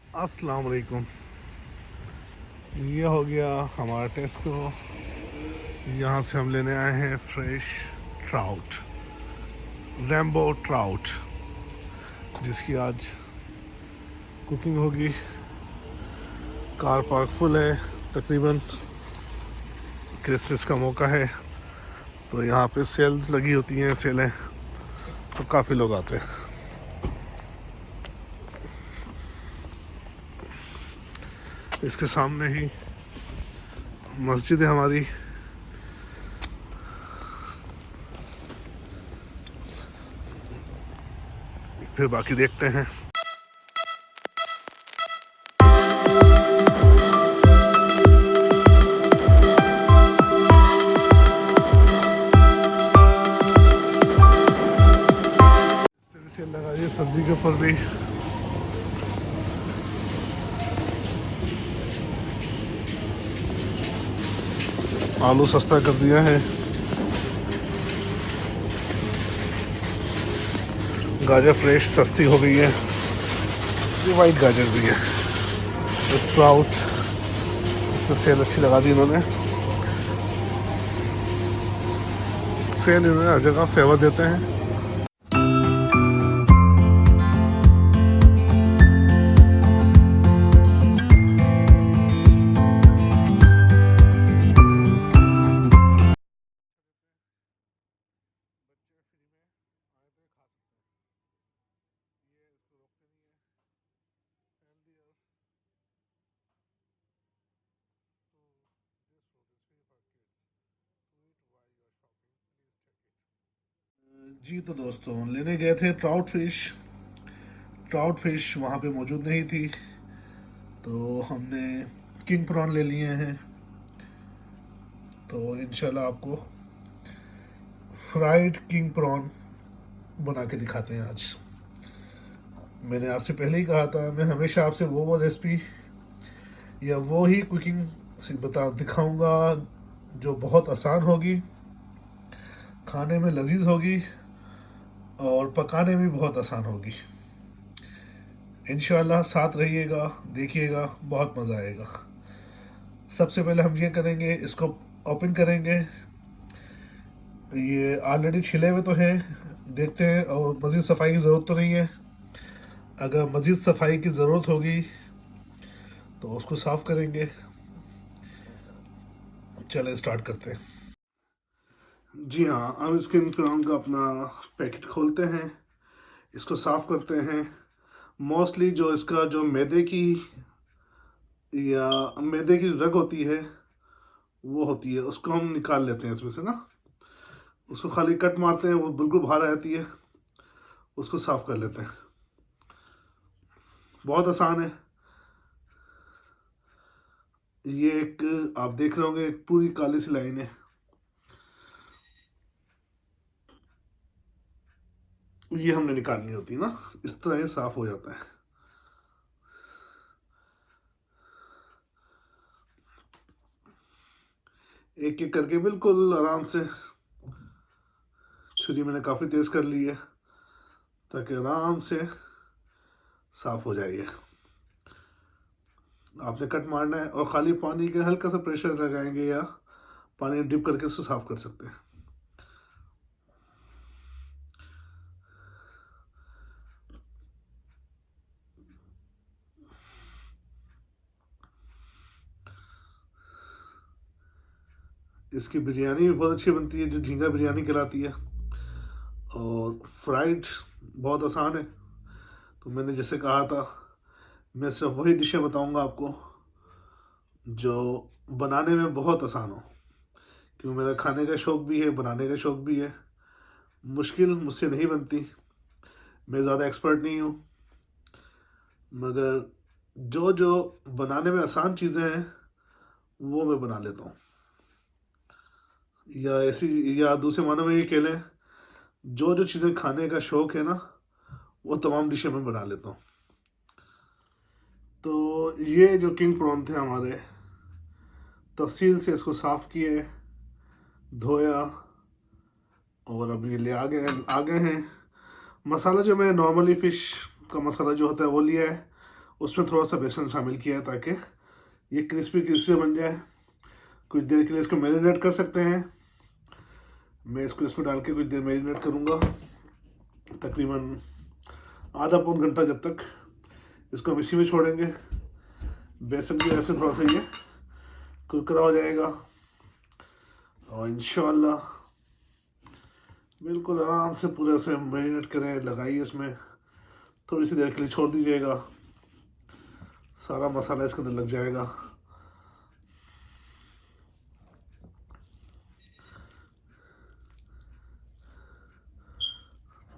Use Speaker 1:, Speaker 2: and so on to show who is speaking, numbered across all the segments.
Speaker 1: अस्सलाम वालेकुम। ये हो गया हमारा टेस्को। यहाँ से हम लेने आए हैं फ्रेश ट्राउट, रैम्बो ट्राउट, जिसकी आज कुकिंग होगी। कार पार्क फुल है, तकरीबन क्रिसमस का मौका है तो यहाँ पे सेल्स लगी होती हैं, सेलें, तो काफ़ी लोग आते हैं। इसके सामने ही मस्जिद है हमारी। फिर बाकी देखते हैं। सेल लगा दी सब्जी के ऊपर भी। आलू सस्ता कर दिया है। गाजर फ्रेश सस्ती हो गई है। ये वाइट गाजर भी है। स्प्राउट, इसमें सेल अच्छी लगा दी इन्होंने। सेल इन्होंने हर जगह फेवर देते हैं। जी तो दोस्तों, लेने गए थे ट्राउट फिश। ट्राउट फिश वहाँ पे मौजूद नहीं थी तो हमने किंग प्रॉन ले लिए हैं। तो इंशाल्लाह आपको फ्राइड किंग प्रॉन बना के दिखाते हैं आज। मैंने आपसे पहले ही कहा था, मैं हमेशा आपसे वो रेसिपी या वो ही कुकिंग से बता दिखाऊंगा जो बहुत आसान होगी, खाने में लजीज होगी और पकाने में बहुत आसान होगी। इंशाल्लाह साथ रहिएगा, देखिएगा, बहुत मज़ा आएगा। सबसे पहले हम ये करेंगे, इसको ओपन करेंगे। ये ऑलरेडी छिले हुए तो हैं, देखते हैं। और मज़ीद सफाई की ज़रूरत तो नहीं है। अगर मज़ीद सफाई की ज़रूरत होगी तो उसको साफ़ करेंगे। चलें स्टार्ट करते हैं। जी हाँ, अब स्किन क्राउन का अपना पैकेट खोलते हैं, इसको साफ़ करते हैं। मोस्टली जो इसका जो मैदे की रग होती है वो होती है, उसको हम निकाल लेते हैं इसमें से ना। उसको खाली कट मारते हैं, वो बिल्कुल बाहर आती है, उसको साफ़ कर लेते हैं। बहुत आसान है। ये एक आप देख रहे होंगे, एक पूरी काली सी लाइन है, ये हमने निकालनी होती है ना। इस तरह ये साफ़ हो जाता है। एक एक करके बिल्कुल आराम से। छुरी मैंने काफ़ी तेज़ कर ली है ताकि आराम से साफ़ हो जाए। आपने कट मारना है और ख़ाली पानी का हल्का सा प्रेशर लगाएंगे या पानी डिप करके उसको साफ़ कर सकते हैं। इसकी बिरयानी भी बहुत अच्छी बनती है, जो झींगा बिरयानी कहलाती है। और फ्राइड बहुत आसान है। तो मैंने जैसे कहा था, मैं सिर्फ वही डिशें बताऊंगा आपको जो बनाने में बहुत आसान हो, क्योंकि मेरा खाने का शौक़ भी है, बनाने का शौक़ भी है। मुश्किल मुझसे नहीं बनती, मैं ज़्यादा एक्सपर्ट नहीं हूँ, मगर जो जो बनाने में आसान चीज़ें हैं वो मैं बना लेता हूँ। या ऐसी, या दूसरे मानों में ये कह लें, जो जो चीज़ें खाने का शौक़ है ना, वो तमाम डिशें मैं बना लेता हूँ। तो ये जो किंग प्रॉन थे हमारे, तफसील से इसको साफ़ किए, धोया और अब ये ले आ गए हैं। मसाला जो मैं नॉर्मली फ़िश का मसाला जो होता है वो लिया है, उसमें थोड़ा सा बेसन शामिल किया है ताकि ये क्रिस्पी क्रिस्पी बन जाए। कुछ देर के लिए इसको मैरिनेट कर सकते हैं। मैं इसको इसमें डाल के कुछ देर मैरिनेट करूँगा, तकरीबन आधा पौन घंटा, जब तक इसको हम इसी में छोड़ेंगे। बेसन की वजह से थोड़ा सा ये कुरकुरा हो जाएगा और इंशाल्लाह बिल्कुल आराम से पूरे से मैरिनेट करें, लगाइए इसमें, थोड़ी सी देर के लिए छोड़ दीजिएगा, सारा मसाला इसके अंदर लग जाएगा।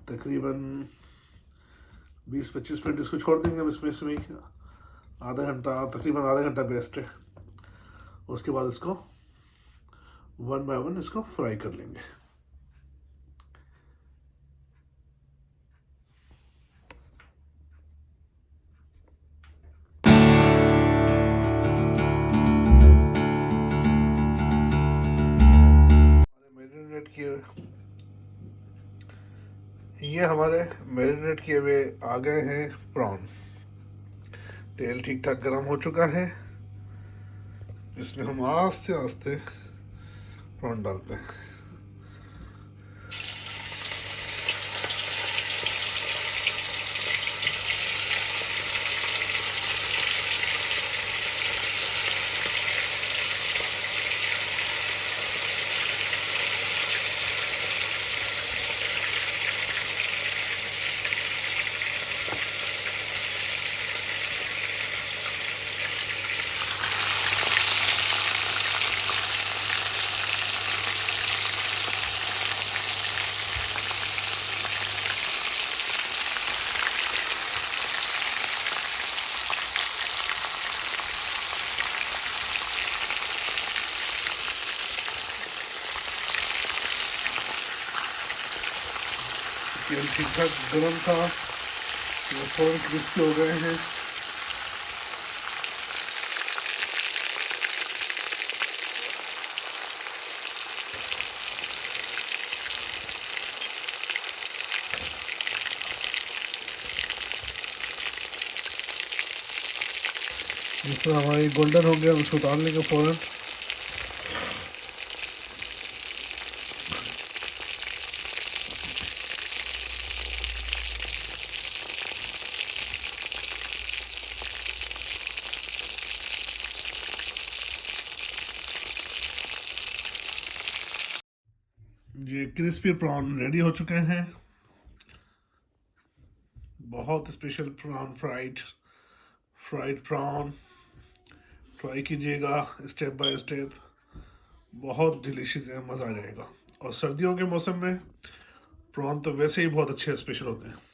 Speaker 1: तकरीबन 20-25 मिनट इसको छोड़ देंगे हम इसमें ही, आधा घंटा, तकरीबन आधा घंटा बेस्ट है। उसके बाद इसको 1 बाय 1 इसको फ्राई कर लेंगे। ये हमारे मैरिनेट किए हुए आ गए हैं प्रॉन। तेल ठीक ठाक गर्म हो चुका है। इसमें हम आस्ते आस्ते प्रॉन डालते हैं। तेल ठीक ठाक गर्म था, ये थोड़े क्रिस्पी हो गए हैं। जिस तरह हमारी गोल्डन हो गया उसको उतार लेंगे फ़ौरन। ये क्रिस्पी प्रॉन रेडी हो चुके हैं। बहुत special prawn, fried prawn try कीजिएगा स्टेप बाय स्टेप, बहुत डिलीशियस है, मज़ा आ जाएगा। और सर्दियों के मौसम में प्रॉन तो वैसे ही बहुत अच्छे स्पेशल होते हैं।